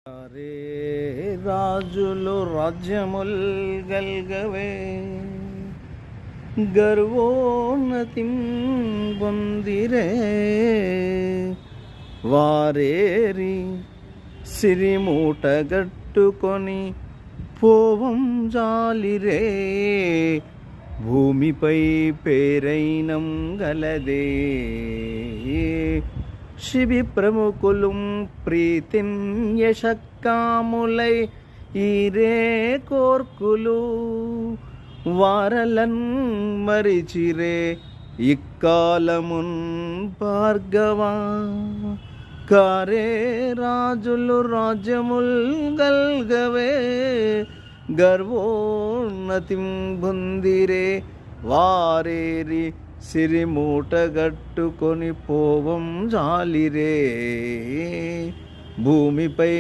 రే రాజులు రాజ్యముల్ గల్గవే గర్వోన్నతిం పొందిరే వారేరి సిరిమూటగట్టుకొని పోవం జాలిరే భూమిపై పేరైనం గలదే శిబి ప్రముఖులుం ప్రీతిం యశక్కాములై ఈరే కోర్కులు వారలన్ మరిచిరే ఇక్కాలమున్ భార్గవా కారే రాజులు రాజ్యముల్ గల్గవే గర్వోన్నతిం పొందిరే వారేరి సిరిమూటగట్టుకొని పోవం జాలిరే భూమిపై